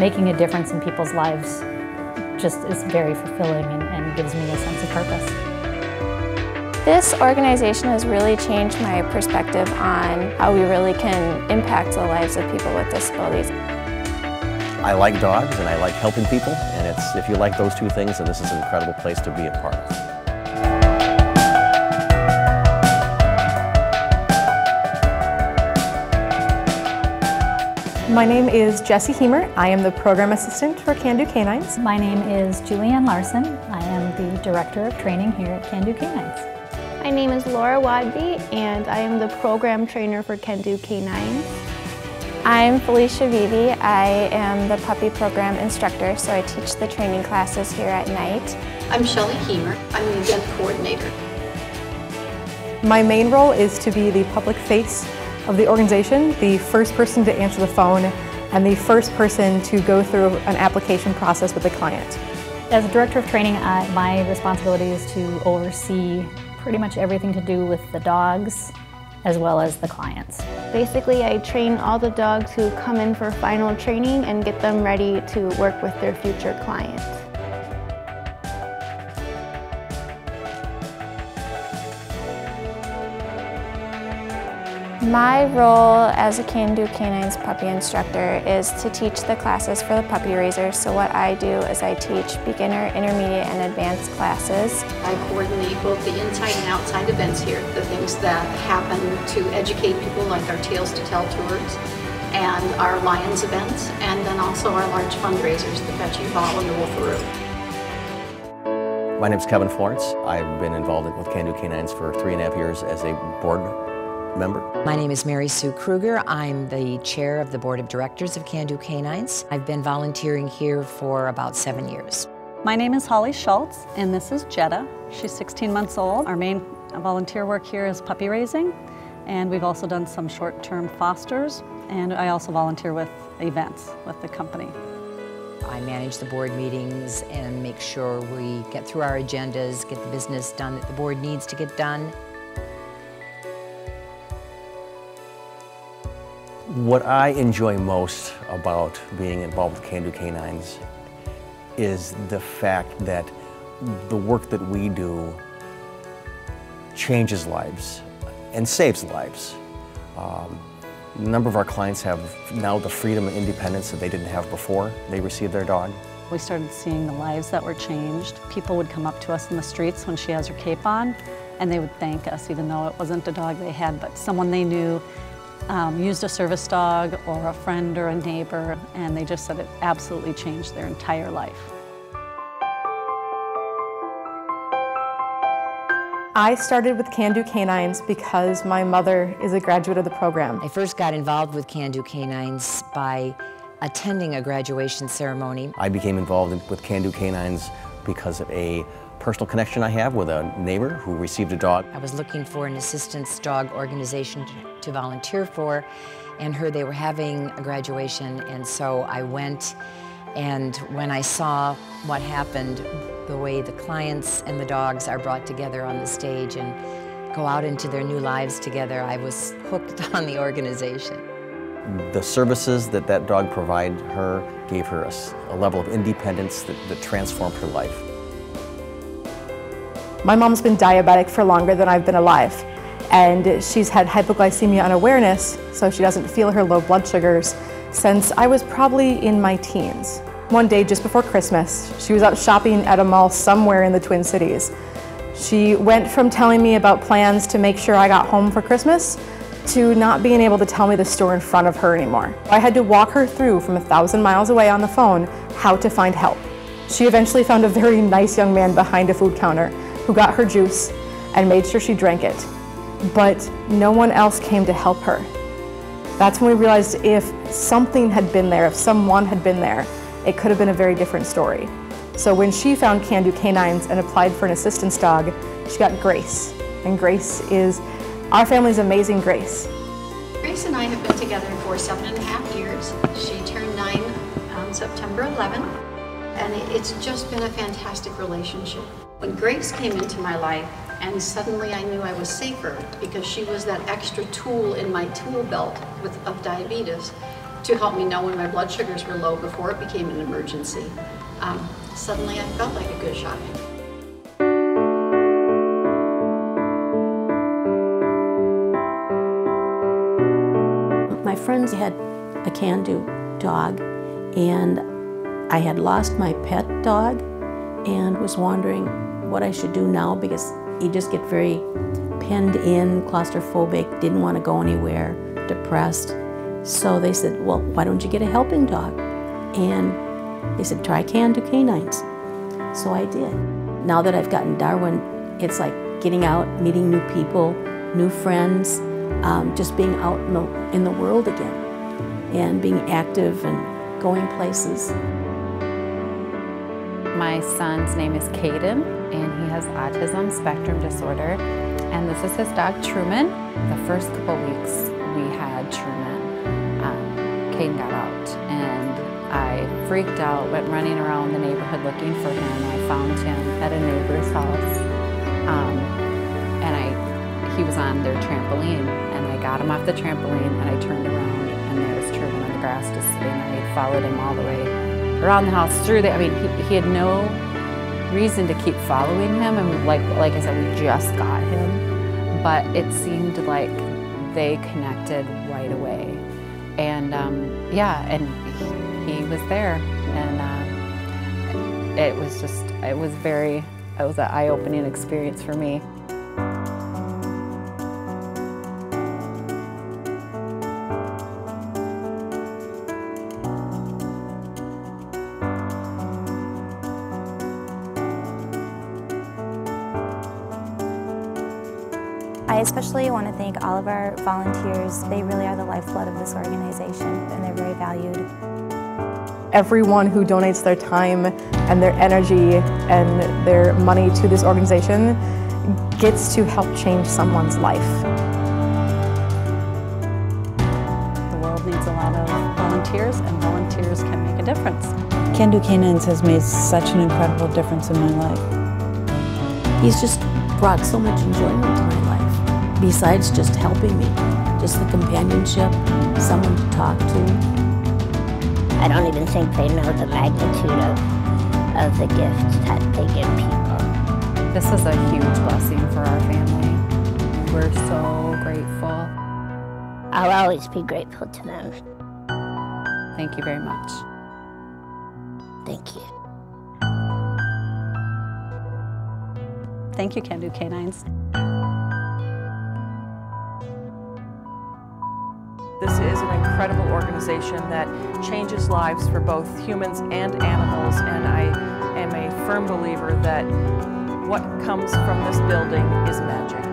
making a difference in people's lives just is very fulfilling and gives me a sense of purpose. This organization has really changed my perspective on how we really can impact the lives of people with disabilities. I like dogs and I like helping people, and if you like those two things, then this is an incredible place to be a part of. My name is Jessie Heemer. I am the Program Assistant for Can Do Canines. My name is Julianne Larson. I am the Director of Training here at Can Do Canines. My name is Laura Wadby, and I am the Program Trainer for Can Do Canines. I'm Felicia Vivi. I am the Puppy Program Instructor, so I teach the training classes here at night. I'm Shelley Heemer. I'm the Event Coordinator. My main role is to be the public face of the organization, the first person to answer the phone, and the first person to go through an application process with the client. As a Director of Training, my responsibility is to oversee pretty much everything to do with the dogs as well as the clients. Basically, I train all the dogs who come in for final training and get them ready to work with their future clients. My role as a Can Do Canines puppy instructor is to teach the classes for the puppy raisers. So what I do is I teach beginner, intermediate, and advanced classes. I coordinate both the inside and outside events here, the things that happen to educate people like our Tales to Tell tours and our Lions events, and then also our large fundraisers, the Fetchy Ball and the Wolfaroo. My name is Kevin Florence. I've been involved with Can Do Canines for 3.5 years as a board member. My name is Mary Sue Kruger. I'm the chair of the board of directors of Can Do Canines. I've been volunteering here for about 7 years. My name is Holly Schultz, and this is Jetta. She's 16 months old. Our main volunteer work here is puppy raising, and we've also done some short-term fosters, and I also volunteer with events with the company. I manage the board meetings and make sure we get through our agendas, get the business done that the board needs to get done. What I enjoy most about being involved with Can Do Canines is the fact that the work that we do changes lives and saves lives. A number of our clients have now the freedom and independence that they didn't have before they received their dog. We started seeing the lives that were changed. People would come up to us in the streets when she has her cape on, and they would thank us, even though it wasn't a dog they had, but someone they knew used a service dog or a friend or a neighbor, and they just said it absolutely changed their entire life. I started with Can Do Canines because my mother is a graduate of the program. I first got involved with Can Do Canines by attending a graduation ceremony. I became involved with Can Do Canines because of a personal connection I have with a neighbor who received a dog. I was looking for an assistance dog organization to volunteer for, and heard they were having a graduation, and so I went, and when I saw what happened, the way the clients and the dogs are brought together on the stage and go out into their new lives together, I was hooked on the organization. The services that dog provided her gave her a level of independence that transformed her life. My mom's been diabetic for longer than I've been alive, and she's had hypoglycemia unawareness, so she doesn't feel her low blood sugars, since I was probably in my teens. One day just before Christmas, she was out shopping at a mall somewhere in the Twin Cities. She went from telling me about plans to make sure I got home for Christmas to not being able to tell me the store in front of her anymore. I had to walk her through from 1,000 miles away on the phone how to find help. She eventually found a very nice young man behind a food counter who got her juice and made sure she drank it. But no one else came to help her. That's when we realized if something had been there, if someone had been there, it could have been a very different story. So when she found Can Do Canines and applied for an assistance dog, she got Grace. And Grace is our family's amazing Grace. Grace and I have been together for 7.5 years. She turned 9 on September 11th, and it's just been a fantastic relationship. When Grace came into my life, and suddenly I knew I was safer because she was that extra tool in my tool belt of diabetes, to help me know when my blood sugars were low before it became an emergency. Suddenly I felt like a good shot. My friends had a Can Do dog, and I had lost my pet dog and was wondering what I should do now, because you just get very penned in, claustrophobic, didn't want to go anywhere, depressed. So they said, well, why don't you get a helping dog? And they said, try Can Do Canines. So I did. Now that I've gotten Darwin, it's like getting out, meeting new people, new friends, just being out in the world again, and being active and going places. My son's name is Caden, and he has autism spectrum disorder, and this is his dog Truman. The first couple weeks we had Truman, Caden got out, and I freaked out, went running around the neighborhood looking for him. I found him at a neighbor's house, and he was on their trampoline, and I got him off the trampoline, and I turned around, and there was Truman on the grass just sitting there. I followed him all the way around the house, through the, I mean, he had no reason to keep following him, and like I said, we just got him, but it seemed like they connected right away, and yeah, and he was there, and it was an eye-opening experience for me. I especially want to thank all of our volunteers. They really are the lifeblood of this organization, and they're very valued. Everyone who donates their time and their energy and their money to this organization gets to help change someone's life. The world needs a lot of volunteers, and volunteers can make a difference. Can Do Canines has made such an incredible difference in my life. He's just brought so much enjoyment to my life, besides just helping me. Just the companionship, someone to talk to. I don't even think they know the magnitude of the gifts that they give people. This is a huge blessing for our family. We're so grateful. I'll always be grateful to them. Thank you very much. Thank you. Thank you, Can Do Canines. This is an incredible organization that changes lives for both humans and animals, and I am a firm believer that what comes from this building is magic.